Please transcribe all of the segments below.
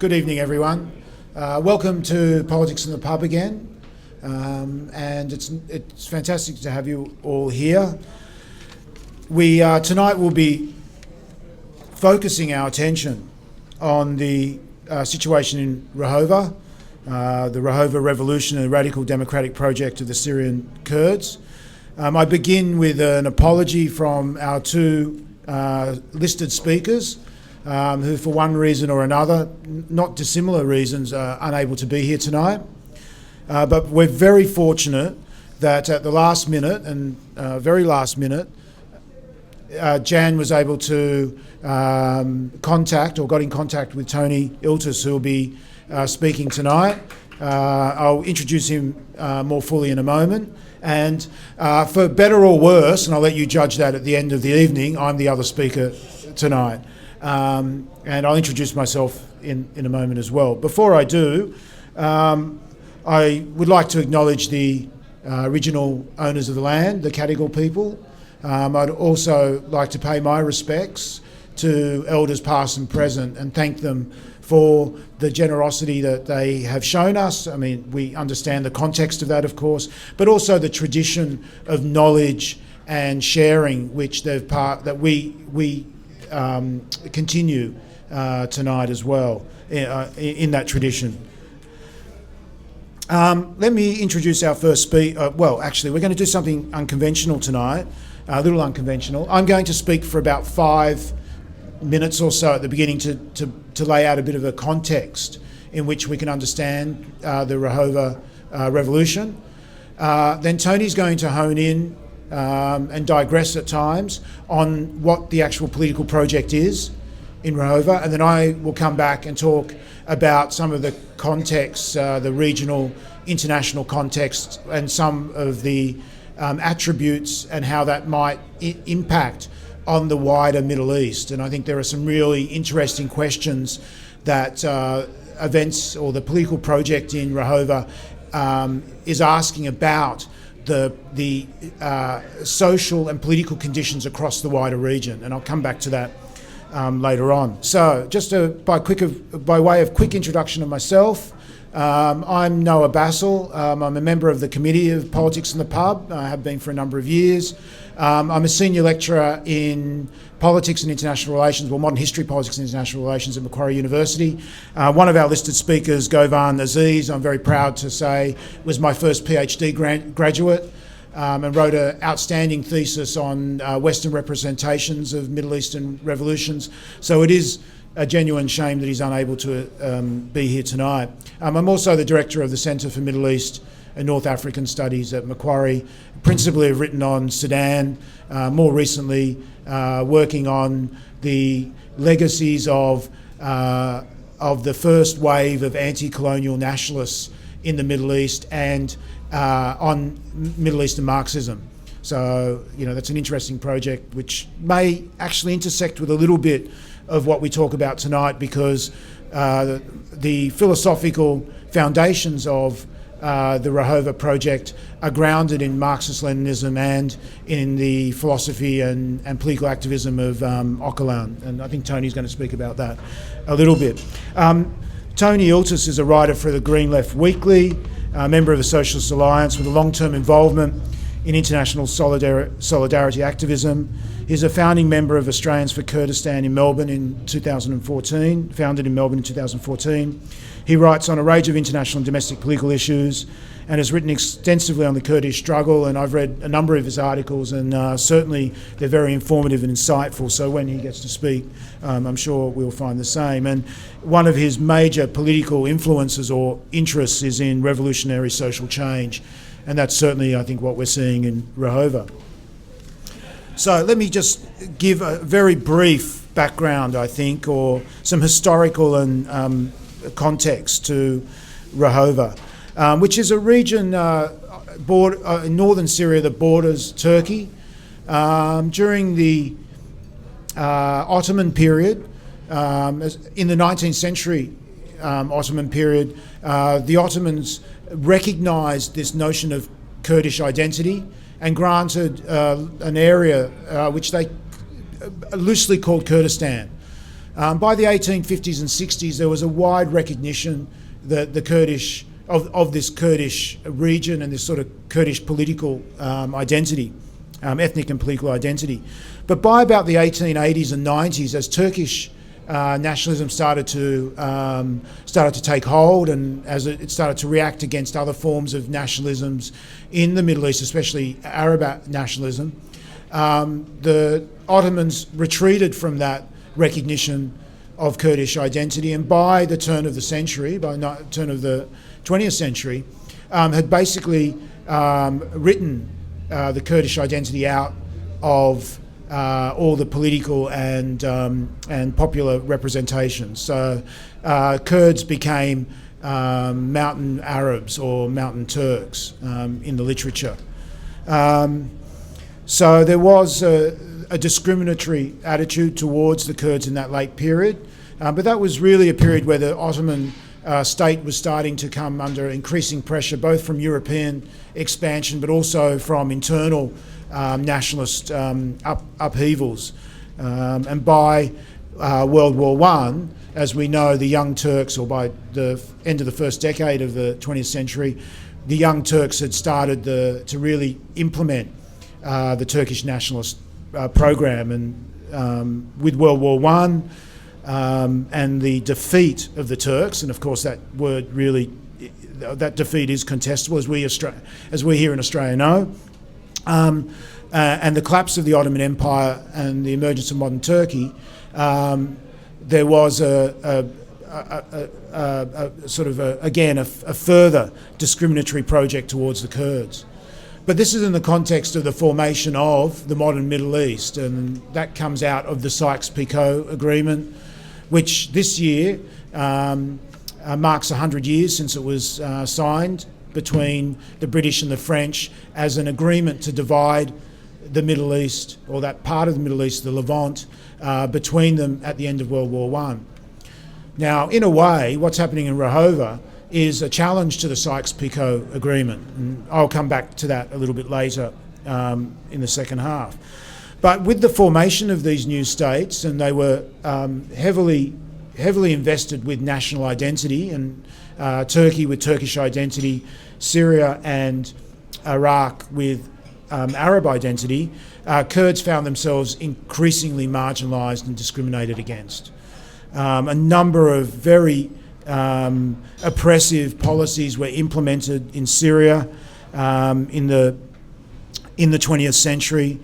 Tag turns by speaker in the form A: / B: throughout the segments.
A: Good evening, everyone. Welcome to Politics in the Pub again, and it's fantastic to have you all here. We tonight will be focusing our attention on the situation in Rojava, the Rojava revolution and the radical democratic project of the Syrian Kurds. I begin with an apology from our two listed speakers, who for one reason or another, not dissimilar reasons, are unable to be here tonight. But we're very fortunate that at the last minute, and very last minute, Jan was able to got in contact with Tony Iltis, who will be speaking tonight. I'll introduce him more fully in a moment. And for better or worse, and I'll let you judge that at the end of the evening, I'm the other speaker tonight. And I'll introduce myself in a moment as well. Before I do, I would like to acknowledge the original owners of the land, the Cadigal people. I'd also like to pay my respects to elders past and present and thank them for the generosity that they have shown us. I mean, we understand the context of that, of course, but also the tradition of knowledge and sharing which that we continue tonight as well in that tradition. Let me introduce our first speaker. Well, actually, we're going to do something unconventional tonight, a little unconventional. I'm going to speak for about 5 minutes or so at the beginning to lay out a bit of a context in which we can understand the Rojava revolution. Then Tony's going to hone in and digress at times on what the actual political project is in Rojava, and then I will come back and talk about some of the contexts, the regional, international context, and some of the attributes and how that might impact on the wider Middle East. And I think there are some really interesting questions that events or the political project in Rojava is asking about the social and political conditions across the wider region, and I'll come back to that later on. So, just by way of quick introduction of myself, I'm Noah Bassel. I'm a member of the Committee of Politics in the Pub. I have been for a number of years. I'm a senior lecturer in politics and international relations, well, modern history, politics and international relations at Macquarie University. One of our listed speakers, Govan Aziz, I'm very proud to say, was my first PhD graduate and wrote an outstanding thesis on Western representations of Middle Eastern revolutions. So it is a genuine shame that he's unable to be here tonight. I'm also the director of the Centre for Middle East and North African Studies at Macquarie. Principally have written on Sudan, more recently working on the legacies of the first wave of anti-colonial nationalists in the Middle East and on Middle Eastern Marxism. So, that's an interesting project which may actually intersect with a little bit of what we talk about tonight, because the philosophical foundations of the Rojava project are grounded in Marxist-Leninism and in the philosophy and political activism of Öcalan, and I think Tony's going to speak about that a little bit. Tony Iltis is a writer for the Green Left Weekly, a member of the Socialist Alliance with a long-term involvement in international solidarity activism. He's a founding member of Australians for Kurdistan in Melbourne in 2014, founded in Melbourne in 2014. He writes on a range of international and domestic political issues and has written extensively on the Kurdish struggle, and I've read a number of his articles, and certainly they're very informative and insightful, so when he gets to speak, I'm sure we'll find the same. And one of his major political influences or interests is in revolutionary social change, and that's certainly, I think, what we're seeing in Rojava. So let me just give a very brief background, I think, or some historical and context to Rojava, which is a region in northern Syria that borders Turkey. During the Ottoman period, in the 19th century Ottoman period, the Ottomans recognised this notion of Kurdish identity and granted an area which they loosely called Kurdistan. By the 1850s and 60s, there was a wide recognition that the Kurdish, of this Kurdish region and this sort of Kurdish political identity, ethnic and political identity. But by about the 1880s and 90s, as Turkish nationalism started to take hold, and as it started to react against other forms of nationalisms in the Middle East, especially Arab nationalism, the Ottomans retreated from that recognition of Kurdish identity, and by the turn of the century, by the turn of the 20th century, had basically written the Kurdish identity out of all the political and popular representations. So Kurds became mountain Arabs or mountain Turks in the literature. So there was a discriminatory attitude towards the Kurds in that late period, but that was really a period where the Ottoman state was starting to come under increasing pressure, both from European expansion but also from internal nationalist upheavals. And by World War I, as we know, the Young Turks, or by the end of the first decade of the 20th century, the Young Turks had started to really implement the Turkish nationalist program. And with World War I and the defeat of the Turks, and of course that word really, that defeat is contestable, as we here in Australia know, and the collapse of the Ottoman Empire and the emergence of modern Turkey, there was a further discriminatory project towards the Kurds. But this is in the context of the formation of the modern Middle East, and that comes out of the Sykes-Picot Agreement, which this year marks 100 years since it was signed between the British and the French as an agreement to divide the Middle East, or that part of the Middle East, the Levant, between them at the end of World War I. Now, in a way, what's happening in Rojava is a challenge to the Sykes-Picot Agreement, and I'll come back to that a little bit later in the second half. But with the formation of these new states, and they were heavily invested with national identity, and Turkey with Turkish identity, Syria and Iraq with Arab identity, Kurds found themselves increasingly marginalised and discriminated against. A number of very oppressive policies were implemented in Syria in the 20th century,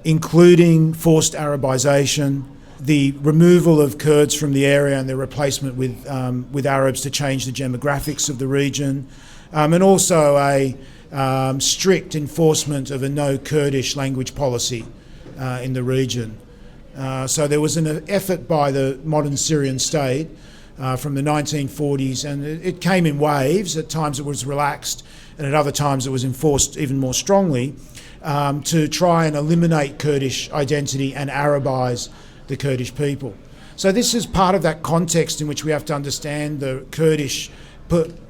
A: including forced Arabisation, the removal of Kurds from the area and their replacement with Arabs to change the demographics of the region, and also a strict enforcement of a no Kurdish language policy in the region. So there was an effort by the modern Syrian state from the 1940s, and it came in waves. At times it was relaxed, and at other times it was enforced even more strongly, to try and eliminate Kurdish identity and Arabise the Kurdish people. So this is part of that context in which we have to understand the Kurdish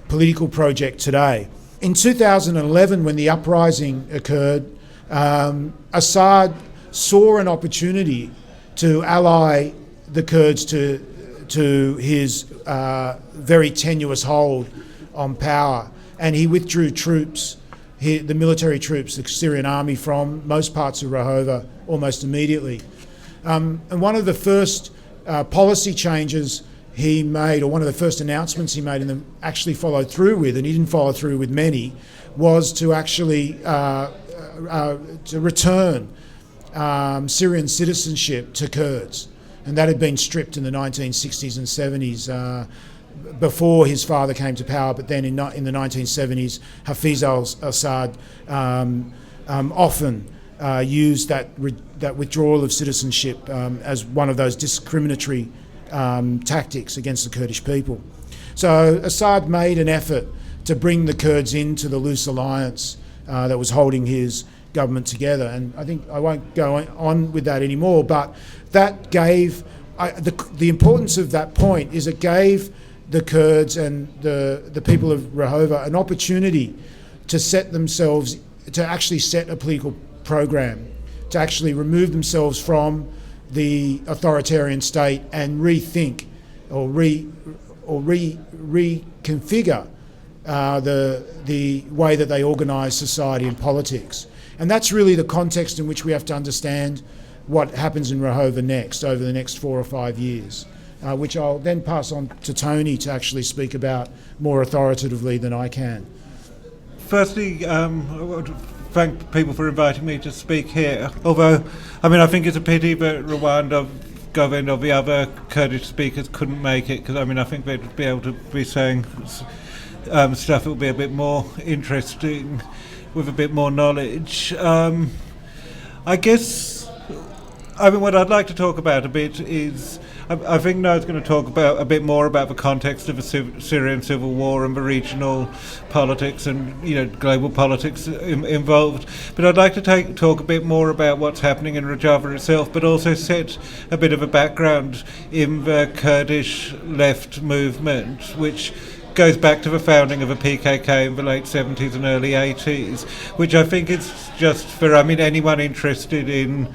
A: political project today. In 2011, when the uprising occurred, Assad saw an opportunity to ally the Kurds to his very tenuous hold on power, and he withdrew troops, the military troops, the Syrian army, from most parts of Rojava almost immediately. And one of the first policy changes he made, or one of the first announcements he made and then actually followed through with, and he didn't follow through with many, was to actually to return Syrian citizenship to Kurds. And that had been stripped in the 1960s and 70s before his father came to power, but then in the 1970s, Hafiz al-Assad often used that withdrawal of citizenship as one of those discriminatory tactics against the Kurdish people. So Assad made an effort to bring the Kurds into the loose alliance that was holding his government together. And I think I won't go on with that anymore, but that gave, the importance of that point is it gave the Kurds and the people of Rojava an opportunity to set themselves, to actually set a political program, to actually remove themselves from the authoritarian state and rethink or reconfigure the way that they organise society and politics. And that's really the context in which we have to understand what happens in Rojava next, over the next 4 or 5 years, which I'll then pass on to Tony to actually speak about more authoritatively than I can.
B: Firstly, I want to thank people for inviting me to speak here. Although, I think it's a pity that Rwanda, Government of the other Kurdish speakers couldn't make it, because I think they'd be able to be saying stuff that would be a bit more interesting with a bit more knowledge. I guess, what I'd like to talk about a bit is, I think Noah's going to talk about a bit more about the context of the Syrian civil war and the regional politics and global politics involved. But I'd like to talk a bit more about what's happening in Rojava itself, but also set a bit of a background in the Kurdish left movement, which goes back to the founding of the PKK in the late 70s and early 80s, which I think is just for anyone interested in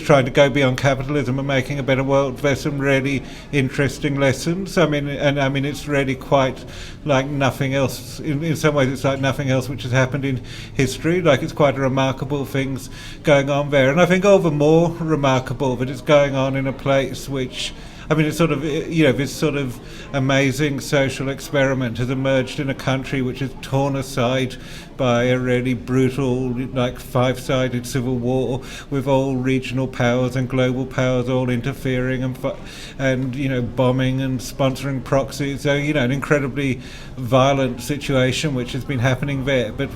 B: trying to go beyond capitalism and making a better world. There's some really interesting lessons. It's really quite like nothing else. In some ways, it's like nothing else which has happened in history. Like, it's quite remarkable things going on there. And I think all the more remarkable that it's going on in a place which, it's sort of, this sort of amazing social experiment has emerged in a country which is torn aside by a really brutal, like, five-sided civil war with all regional powers and global powers all interfering and bombing and sponsoring proxies. So, an incredibly violent situation which has been happening there. But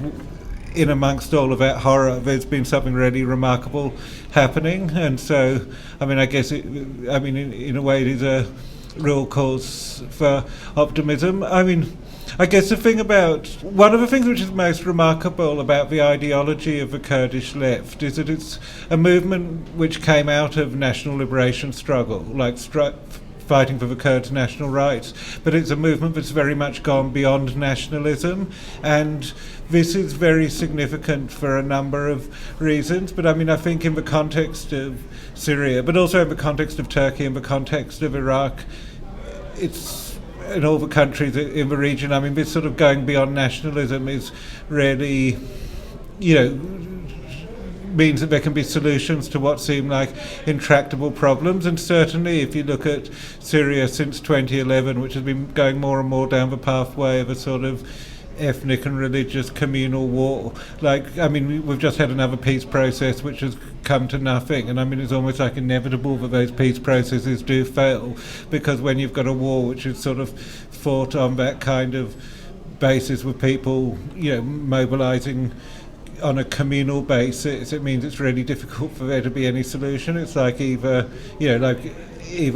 B: in amongst all of that horror, there's been something really remarkable happening, and so I guess in a way it is a real cause for optimism. I guess one of the things which is most remarkable about the ideology of the Kurdish left is that it's a movement which came out of national liberation struggle, like fighting for the Kurds' national rights, but it's a movement that's very much gone beyond nationalism, and this is very significant for a number of reasons. But I think in the context of Syria, but also in the context of Turkey, in the context of Iraq, it's in all the countries in the region, this sort of going beyond nationalism is really, means that there can be solutions to what seem like intractable problems. And certainly if you look at Syria since 2011, which has been going more and more down the pathway of a sort of ethnic and religious communal war, we've just had another peace process which has come to nothing, and it's almost like inevitable that those peace processes do fail, because when you've got a war which is sort of fought on that kind of basis with people mobilizing on a communal basis, it means it's really difficult for there to be any solution. It's like either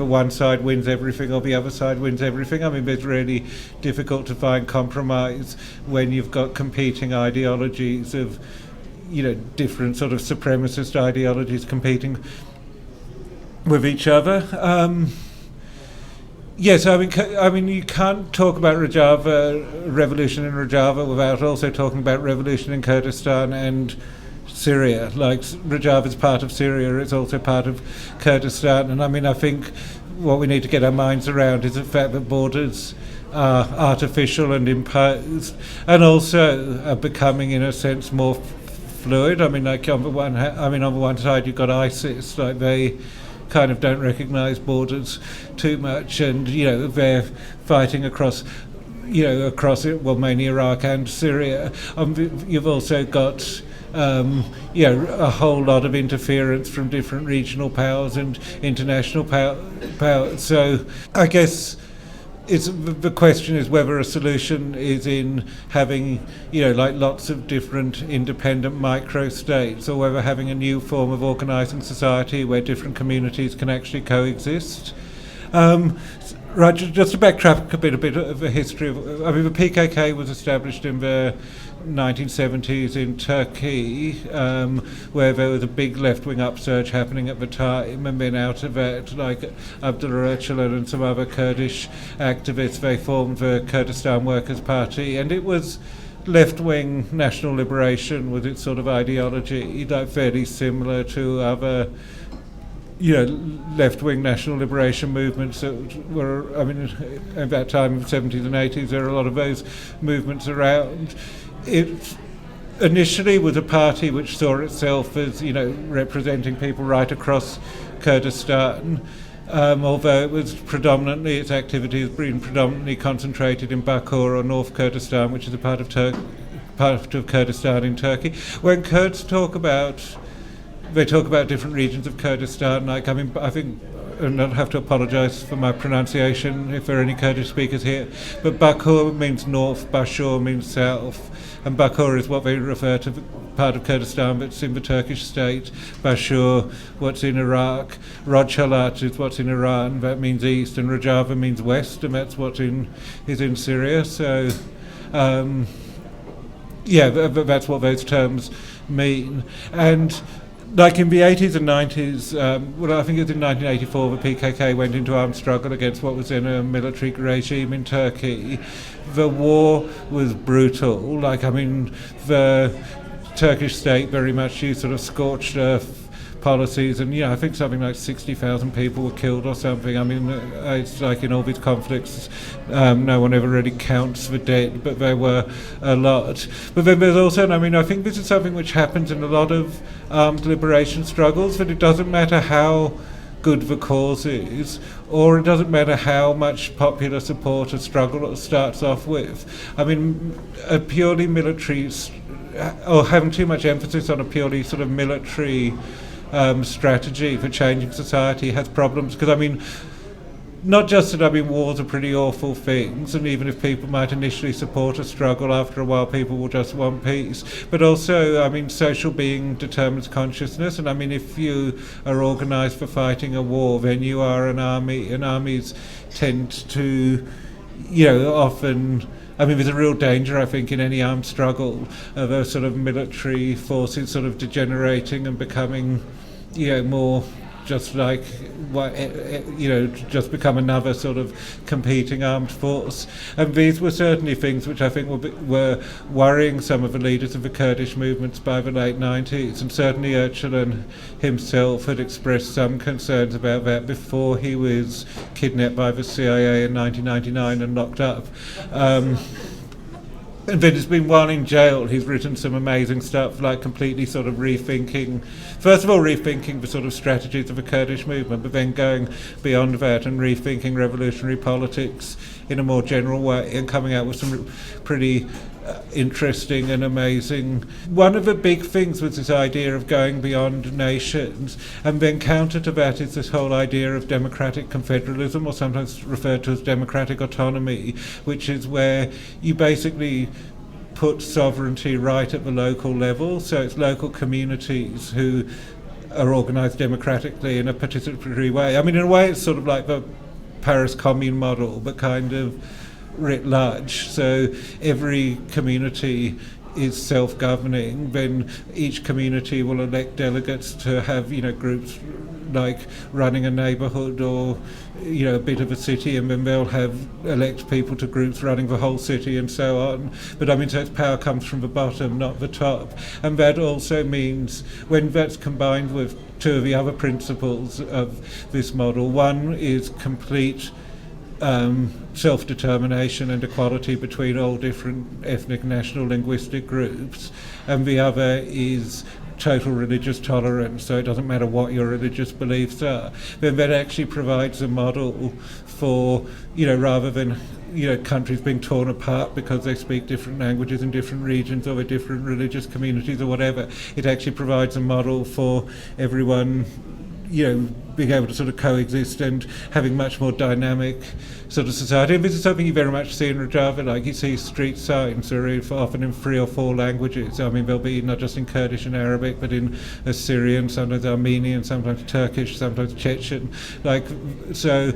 B: one side wins everything or the other side wins everything. It's really difficult to find compromise when you've got competing ideologies of, different sort of supremacist ideologies competing with each other. Yes, you can't talk about revolution in Rojava without also talking about revolution in Kurdistan and Syria. Like, Rojava is part of Syria, it's also part of Kurdistan, and I think what we need to get our minds around is the fact that borders are artificial and imposed, and also are becoming, in a sense, more fluid. On the one side you've got ISIS, like they kind of don't recognise borders too much, and they're fighting across mainly Iraq and Syria. You've also got a whole lot of interference from different regional powers and international powers. So I guess the question is whether a solution is in having lots of different independent micro-states, or whether having a new form of organising society where different communities can actually coexist. Right, just to backtrack a bit of the history of, the PKK was established in the 1970s in Turkey, where there was a big left-wing upsurge happening at the time, and then out of it, like Abdullah Öcalan and some other Kurdish activists, they formed the Kurdistan Workers' Party, and it was left-wing national liberation was its sort of ideology, like fairly similar to other, left-wing national liberation movements that were, at that time in the 70s and 80s, there were a lot of those movements around. It initially was a party which saw itself as, representing people right across Kurdistan, although it was its activity has been predominantly concentrated in Bakur or North Kurdistan, which is a part of Kurdistan in Turkey. When Kurds talk about different regions of Kurdistan, I think, and I'll have to apologise for my pronunciation if there are any Kurdish speakers here, but Bakur means north, Bashur means south, and Bakur is what they refer to part of Kurdistan that's in the Turkish state, Bashur what's in Iraq, Rojava is what's in Iran, that means east, and Rojava means west, and that's what is in Syria. So that's what those terms mean. And like in the 80s and 90s, I think it was in 1984 the PKK went into armed struggle against what was then a military regime in Turkey. The war was brutal. The Turkish state very much used sort of scorched earth policies, and I think something like 60,000 people were killed or something. It's like in all these conflicts, no one ever really counts the dead, but there were a lot. But then there's also, I think this is something which happens in a lot of armed liberation struggles, that it doesn't matter how good the cause is, or it doesn't matter how much popular support a struggle starts off with. A purely military, or having too much emphasis on a purely sort of military strategy for changing society has problems, because not just that wars are pretty awful things, and even if people might initially support a struggle, after a while people will just want peace, but also social being determines consciousness, and if you are organised for fighting a war, then you are an army, and armies tend to often, there's a real danger, I think, in any armed struggle of those sort of military forces sort of degenerating and becoming, more just like, just become another sort of competing armed force. And these were certainly things which I think were worrying some of the leaders of the Kurdish movements by the late 90s. And certainly Öcalan himself had expressed some concerns about that before he was kidnapped by the CIA in 1999 and locked up. And then he's been while in jail, he's written some amazing stuff, like completely sort of rethinking the sort of strategies of the Kurdish movement, but then going beyond that and rethinking revolutionary politics in a more general way, and coming out with some pretty interesting and amazing. One of the big things was this idea of going beyond nations, and then counter to that is this whole idea of democratic confederalism, or sometimes referred to as democratic autonomy, which is where you basically put sovereignty right at the local level, so it's local communities who are organised democratically in a participatory way. In a way it's sort of like the Paris Commune model, but kind of writ large. So every community is self-governing, then each community will elect delegates to have, groups like running a neighbourhood or, a bit of a city, and then they'll elect people to groups running the whole city and so on. But so its power comes from the bottom, not the top. And that also means, when that's combined with two of the other principles of this model, one is complete self-determination and equality between all different ethnic, national, linguistic groups, and the other is total religious tolerance, so it doesn't matter what your religious beliefs are. Then that actually provides a model for, rather than, countries being torn apart because they speak different languages in different regions or with different religious communities or whatever, it actually provides a model for everyone, being able to sort of coexist and having much more dynamic sort of society. And this is something you very much see in Rojava, like you see street signs that are often in 3 or 4 languages. They'll be not just in Kurdish and Arabic, but in Syrian, sometimes Armenian, sometimes Turkish, sometimes Chechen. So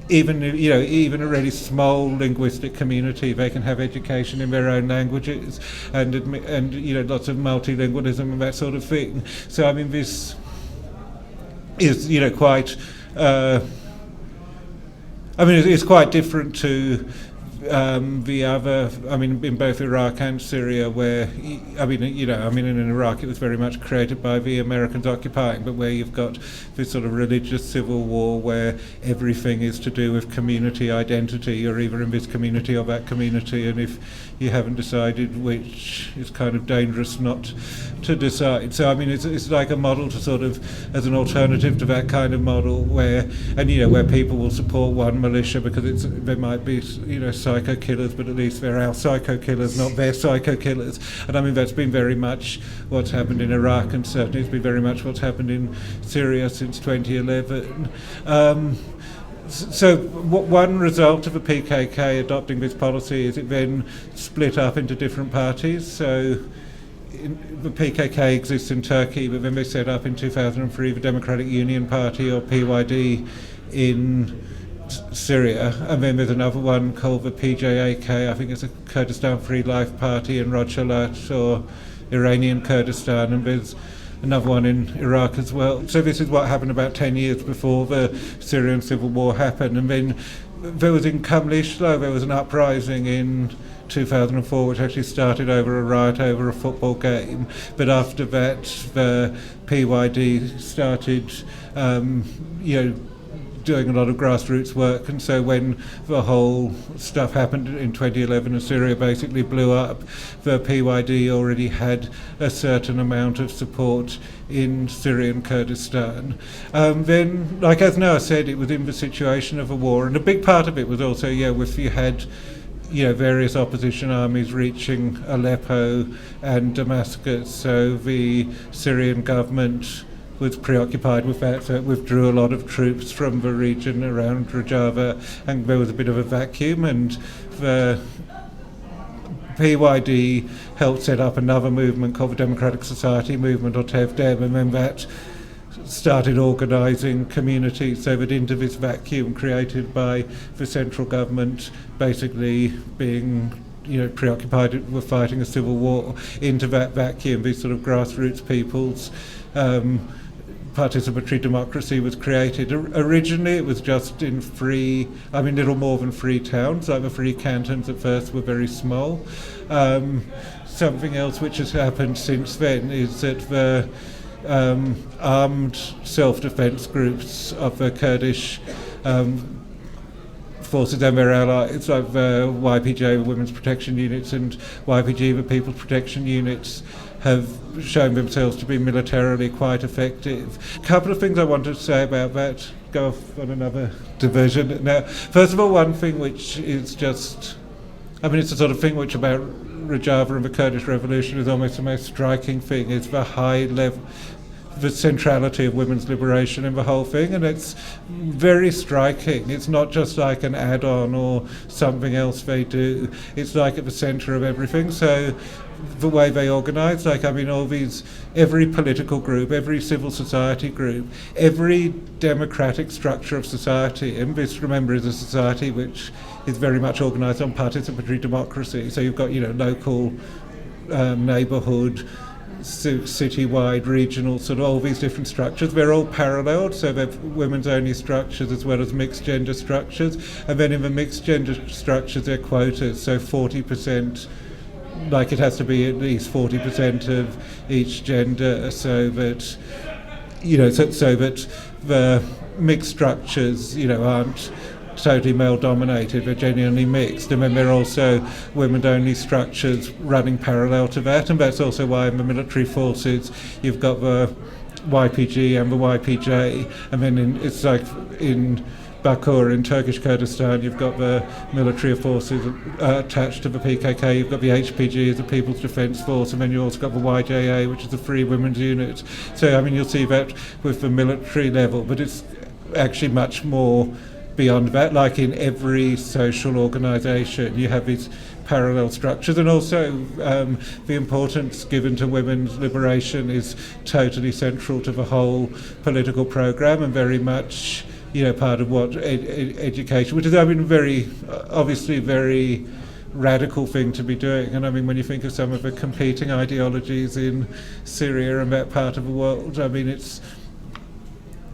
B: even a really small linguistic community, they can have education in their own languages and lots of multilingualism and that sort of thing. So this is quite it's quite different to the other, I mean, in both Iraq and Syria, where, in Iraq it was very much created by the Americans occupying, but where you've got this sort of religious civil war where everything is to do with community identity. You're either in this community or that community, and if you haven't decided which, it's kind of dangerous not to decide. So, I mean, it's like a model to sort of, as an alternative to that kind of model where people will support one militia because there might be, psycho killers, but at least they're our psycho killers, not their psycho killers. And I mean, that's been very much what's happened in Iraq, and certainly it's been very much what's happened in Syria since 2011. So one result of the PKK adopting this policy is it then split up into different parties. So the PKK exists in Turkey, but then they set up in 2003 the Democratic Union Party, or PYD, in Syria, and then there's another one called the PJAK, I think it's a Kurdistan Free Life Party in Rojava, or Iranian Kurdistan, and there's another one in Iraq as well. So this is what happened about 10 years before the Syrian civil war happened. And then there was in Kamlishlo, there was an uprising in 2004 which actually started over a riot over a football game. But after that, the PYD started, doing a lot of grassroots work, and so when the whole stuff happened in 2011 and Syria basically blew up, the PYD already had a certain amount of support in Syrian Kurdistan. Then, like as Noah said, it was in the situation of a war, and a big part of it was also, if you had various opposition armies reaching Aleppo and Damascus, so the Syrian government was preoccupied with that, so it withdrew a lot of troops from the region around Rojava, and there was a bit of a vacuum, and the PYD helped set up another movement called the Democratic Society Movement, or TEVDEM, and then that started organising communities, so that into this vacuum created by the central government basically being preoccupied with fighting a civil war, into that vacuum these sort of grassroots peoples participatory democracy was created. Originally it was just in little more than 3 towns, like the 3 cantons at first were very small. Something else which has happened since then is that the armed self-defense groups of the Kurdish forces and their allies, like the YPJ, the Women's Protection Units, and YPG, the People's Protection Units, have shown themselves to be militarily quite effective. A couple of things I wanted to say about that, go off on another diversion. Now, first of all, one thing which is just, it's the sort of thing which about Rojava and the Kurdish revolution is almost the most striking thing, is the high level, the centrality of women's liberation in the whole thing, and it's very striking. It's not just like an add-on or something else they do, it's like at the centre of everything. So the way they organise, every political group, every civil society group, every democratic structure of society, and this, remember, is a society which is very much organised on participatory democracy. So you've got, local, neighbourhood, citywide, regional, sort of all these different structures. They're all paralleled, so they're women's only structures as well as mixed gender structures. And then in the mixed gender structures, they're quotas, so 40%, it has to be at least 40% of each gender, so that, so that the mixed structures, aren't totally male dominated, they're genuinely mixed. And then there are also women-only structures running parallel to that, and that's also why in the military forces you've got the YPG and the YPJ, and then in Bakur in Turkish Kurdistan you've got the military forces attached to the PKK, you've got the HPG as the People's Defence Force, and then you also got the YJA, which is the Free Women's Unit. So you'll see that with the military level, but it's actually much more beyond that. Like in every social organisation you have these parallel structures, and also the importance given to women's liberation is totally central to the whole political programme, and very much part of what education, which is very obviously very radical thing to be doing. And when you think of some of the competing ideologies in Syria and that part of the world,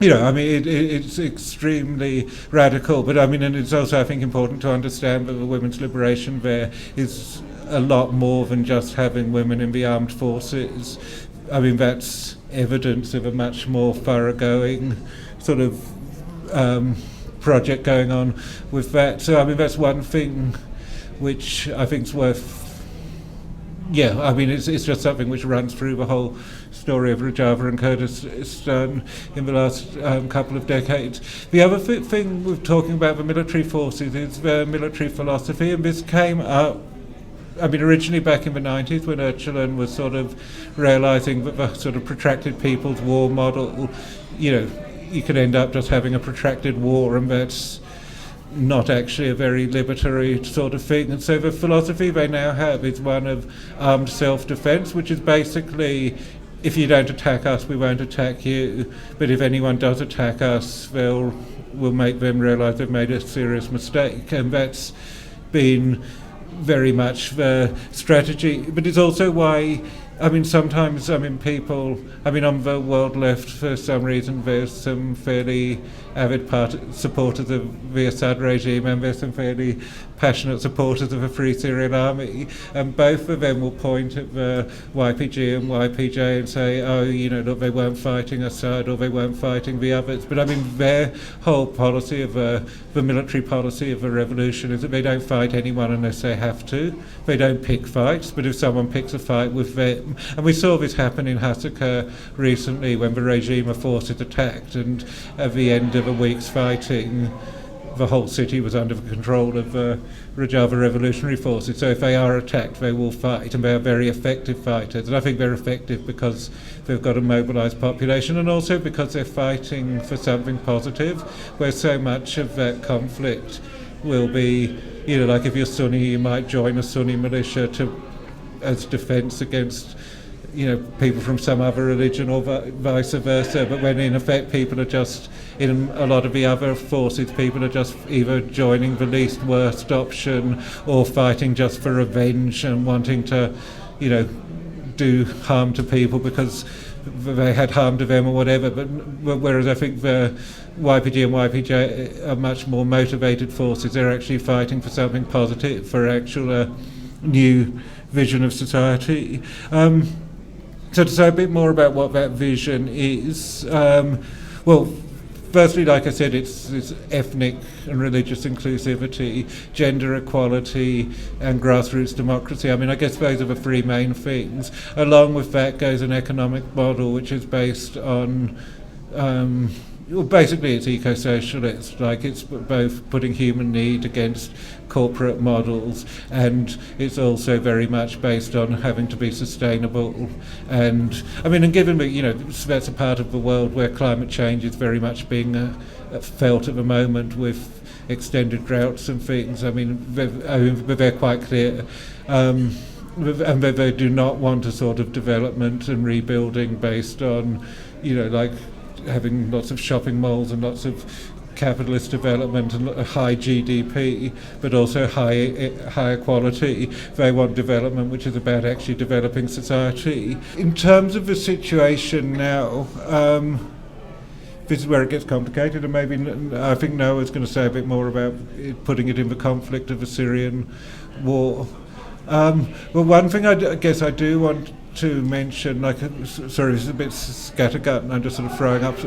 B: I mean, it's extremely radical, but I mean, and it's also, I think, important to understand that the women's liberation there is a lot more than just having women in the armed forces. I mean, that's evidence of a much more thoroughgoing sort of project going on with that. So, I mean, that's one thing which I think is worth. Yeah, I mean, it's just something which runs through the whole story of Rojava and Kurdistan in the last couple of decades. The other thing with talking about the military forces is the military philosophy, and this came up, I mean, originally back in the 90s when Öcalan was sort of realising that the sort of protracted people's war model, you could end up just having a protracted war, and that's not actually a very libertary sort of thing. And so the philosophy they now have is one of armed self-defence, which is basically, if you don't attack us, we won't attack you, but if anyone does attack us, we'll make them realise they've made a serious mistake. And that's been very much the strategy. But it's also why, I mean, sometimes, I mean, people, I mean, on the world left, for some reason, there's some fairly avid supporters of the Assad regime, and there's some fairly passionate supporters of a Free Syrian Army, and both of them will point at the YPG and YPJ and say, oh, look, they weren't fighting Assad or they weren't fighting the others. But I mean, their whole policy of the military policy of the revolution is that they don't fight anyone unless they have to. They don't pick fights, but if someone picks a fight with them, and we saw this happen in Hasaka recently when the regime forces attacked, and at the end of a week's fighting, the whole city was under the control of Rojava revolutionary forces. So if they are attacked, they will fight, and they are very effective fighters. And I think they're effective because they've got a mobilised population, and also because they're fighting for something positive, where so much of that conflict will be, like if you're Sunni, you might join a Sunni militia as defence against people from some other religion, or vice versa. But when in effect people are just, in a lot of the other forces, people are just either joining the least worst option or fighting just for revenge and wanting to, do harm to people because they had harm to them or whatever. But whereas I think the YPG and YPJ are much more motivated forces, they're actually fighting for something positive, for actual new vision of society. So to say a bit more about what that vision is, firstly, like I said, it's ethnic and religious inclusivity, gender equality, and grassroots democracy. I mean, I guess those are the three main things. Along with that goes an economic model which is based on basically it's eco-socialist, like it's both putting human need against corporate models, and it's also very much based on having to be sustainable. And I mean, and given that that's a part of the world where climate change is very much being felt at the moment with extended droughts and things, I mean, they're quite clear. And they do not want a sort of development and rebuilding based on, like having lots of shopping malls and lots of capitalist development and high GDP, but also higher quality. They want development which is about actually developing society. In terms of the situation now, this is where it gets complicated, and maybe I think Noah's going to say a bit more about putting it in the conflict of the Syrian war. Well, one thing I guess I do want to mention, sorry, this is a bit scattergut and I'm just sort of throwing up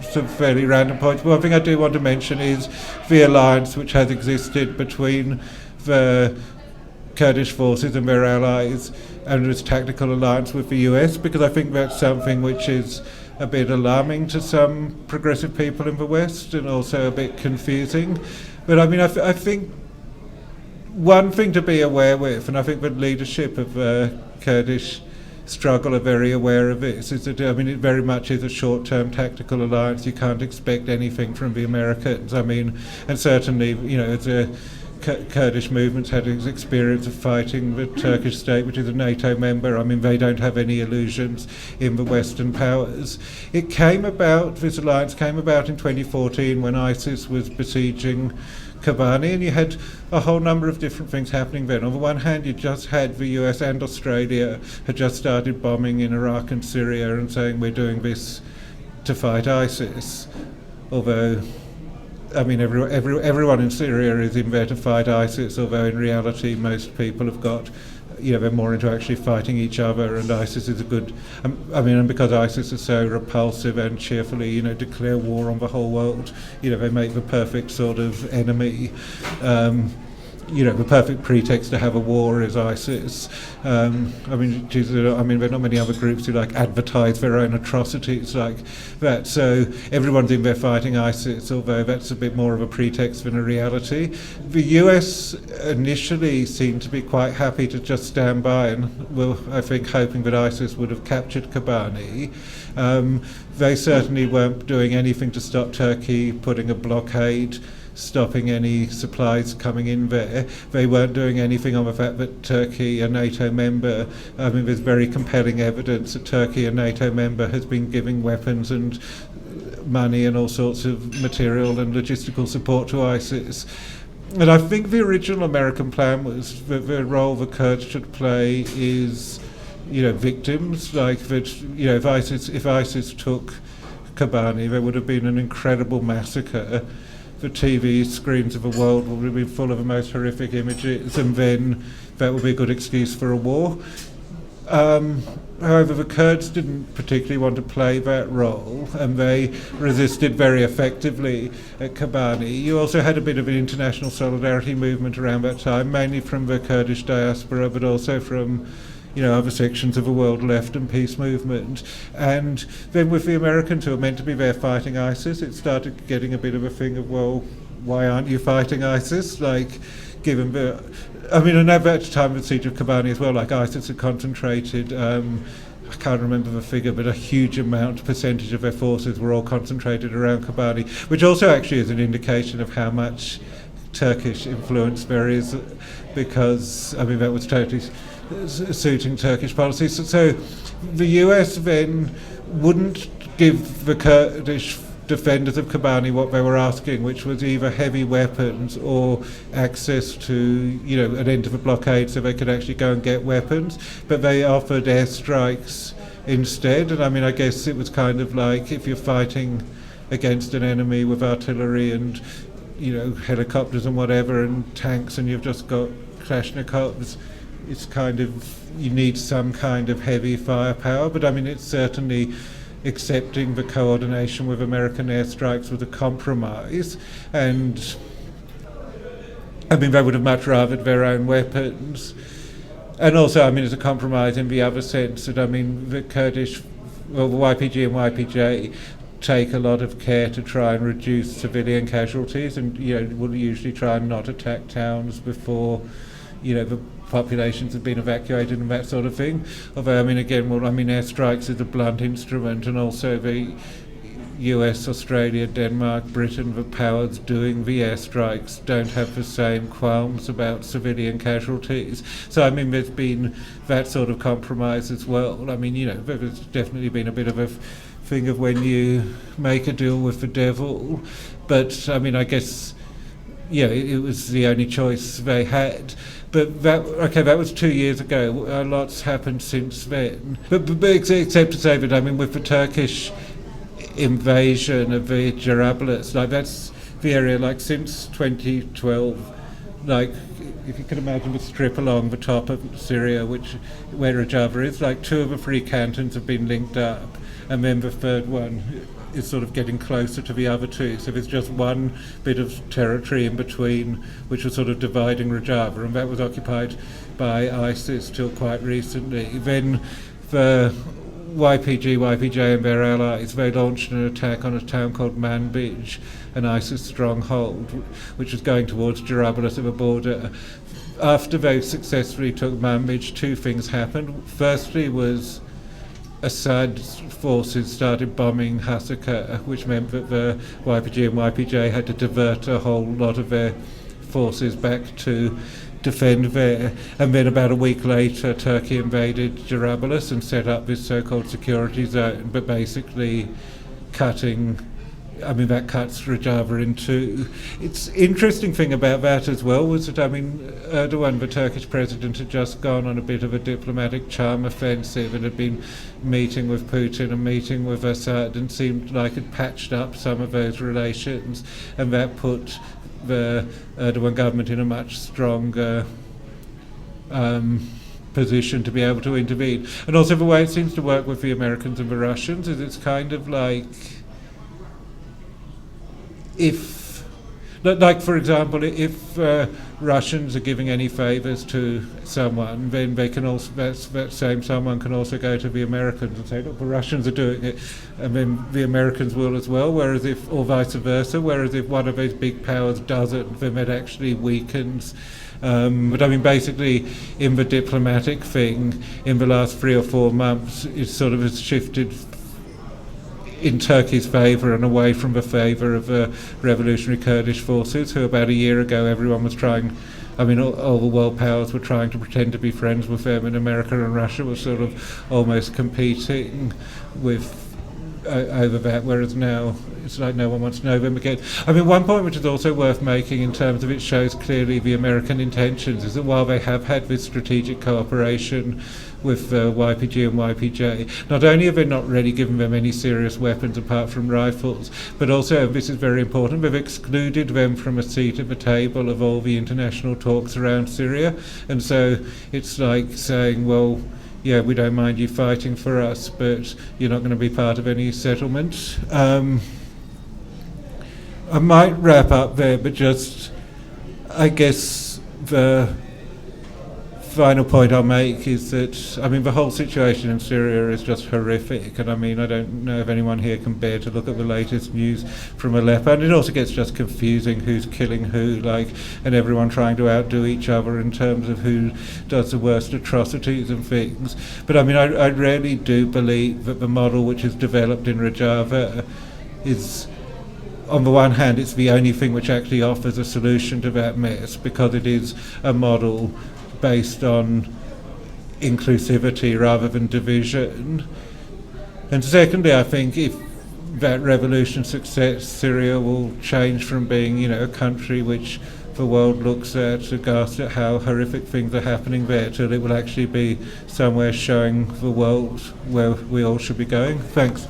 B: some fairly random points, but one thing I do want to mention is the alliance which has existed between the Kurdish forces and their allies, and its tactical alliance with the US, because I think that's something which is a bit alarming to some progressive people in the West and also a bit confusing. But I mean, I think one thing to be aware with, and I think the leadership of the Kurdish struggle are very aware of this, is that, I mean, it very much is a short-term tactical alliance. You can't expect anything from the Americans. I mean, and certainly, the Kurdish movement's had its experience of fighting the Turkish state, which is a NATO member. I mean, they don't have any illusions in the Western powers. This alliance came about in 2014 when ISIS was besieging Kobani, and you had a whole number of different things happening then. On the one hand, you just had the US and Australia had just started bombing in Iraq and Syria and saying we're doing this to fight ISIS, although everyone in Syria is in there to fight ISIS, although in reality most people have got, they're more into actually fighting each other, and ISIS is a good, and because ISIS is so repulsive and cheerfully, declare war on the whole world, they make the perfect sort of enemy. The perfect pretext to have a war is ISIS. There are not many other groups who advertise their own atrocities like that. So everyone's in there fighting ISIS, although that's a bit more of a pretext than a reality. The US initially seemed to be quite happy to just stand by and, I think, hoping that ISIS would have captured Kobani. They certainly weren't doing anything to stop Turkey putting a blockade, stopping any supplies coming in there. They weren't doing anything on the fact that Turkey, a NATO member, there's very compelling evidence that Turkey, a NATO member, has been giving weapons and money and all sorts of material and logistical support to ISIS. And I think the original American plan was that the role the Kurds should play is, victims. Like that, if ISIS took Kobani, there would have been an incredible massacre. The TV screens of the world will be full of the most horrific images, and then that will be a good excuse for a war. However, the Kurds didn't particularly want to play that role, and they resisted very effectively at Kobani. You also had a bit of an international solidarity movement around that time, mainly from the Kurdish diaspora, but also from other sections of the world left and peace movement. And then with the Americans who were meant to be there fighting ISIS, it started getting a bit of a thing of, well, why aren't you fighting ISIS? Given the... and at that time of the siege of Kobani as well, ISIS had concentrated, I can't remember the figure, but a huge percentage of their forces were all concentrated around Kobani, which also actually is an indication of how much Turkish influence there is, because, that was totally suiting Turkish policies. So the US then wouldn't give the Kurdish defenders of Kobani what they were asking, which was either heavy weapons or access to, an end to the blockade so they could actually go and get weapons. But they offered airstrikes instead. And I guess it was kind of like if you're fighting against an enemy with artillery and, helicopters and whatever and tanks, and you've just got Kalashnikovs, it's kind of, you need some kind of heavy firepower, but it's certainly accepting the coordination with American airstrikes was a compromise, and they would have much rather their own weapons. And also, it's a compromise in the other sense that, the Kurdish, the YPG and YPJ take a lot of care to try and reduce civilian casualties, and will usually try and not attack towns before the populations have been evacuated and that sort of thing. Although airstrikes is a blunt instrument, and also the US, Australia, Denmark, Britain, the powers doing the airstrikes don't have the same qualms about civilian casualties. So there's been that sort of compromise as well. There's definitely been a bit of a thing of when you make a deal with the devil, but I guess it was the only choice they had. But that was 2 years ago. A lot's happened since then. But except to say that with the Turkish invasion of the Jarablus, that's the area since 2012. If you can imagine the strip along the top of Syria, where Rojava is, 2 of the 3 cantons have been linked up, and then the third one is sort of getting closer to the other 2. So there's just one bit of territory in between, which was sort of dividing Rojava, and that was occupied by ISIS till quite recently. Then the YPG and their allies, they launched an attack on a town called Manbij, an ISIS stronghold, which was going towards Jarablus at the border. After they successfully took Manbij, 2 things happened. Firstly was Assad's forces started bombing Hasaka, which meant that the YPG and YPJ had to divert a whole lot of their forces back to defend there. And then about a week later, Turkey invaded Jarablus and set up this so-called security zone, but basically cutting that cuts Rojava in two. It's interesting thing about that as well was that, Erdogan, the Turkish president, had just gone on a bit of a diplomatic charm offensive and had been meeting with Putin and meeting with Assad and seemed like it patched up some of those relations, and that put the Erdogan government in a much stronger position to be able to intervene. And also the way it seems to work with the Americans and the Russians is it's kind of like for example, if Russians are giving any favours to someone, then they can also, that same someone can also go to the Americans and say, look, the Russians are doing it, and then the Americans will as well, or vice versa, whereas if one of those big powers doesn't, then that actually weakens. But basically, in the diplomatic thing, in the last 3 or 4 months, it sort of has shifted in Turkey's favour and away from the favour of the revolutionary Kurdish forces, who about a year ago everyone was trying, all the world powers were trying to pretend to be friends with them, and America and Russia were sort of almost competing with over that, whereas now it's like no one wants to know them again. One point which is also worth making in terms of it shows clearly the American intentions is that while they have had this strategic cooperation with YPG and YPJ, not only have they not really given them any serious weapons apart from rifles, but also, this is very important, they've excluded them from a seat at the table of all the international talks around Syria. And so it's like saying, well, yeah, we don't mind you fighting for us, but you're not going to be part of any settlement. I might wrap up there, but just, I guess the final point I'll make is that, the whole situation in Syria is just horrific, and I don't know if anyone here can bear to look at the latest news from Aleppo, and it also gets just confusing who's killing who, and everyone trying to outdo each other in terms of who does the worst atrocities and things. But I really do believe that the model which is developed in Rojava is, on the one hand, it's the only thing which actually offers a solution to that mess, because it is a model based on inclusivity rather than division. And secondly, I think if that revolution success, Syria will change from being, a country which the world looks at aghast at how horrific things are happening there, till it will actually be somewhere showing the world where we all should be going. Thanks.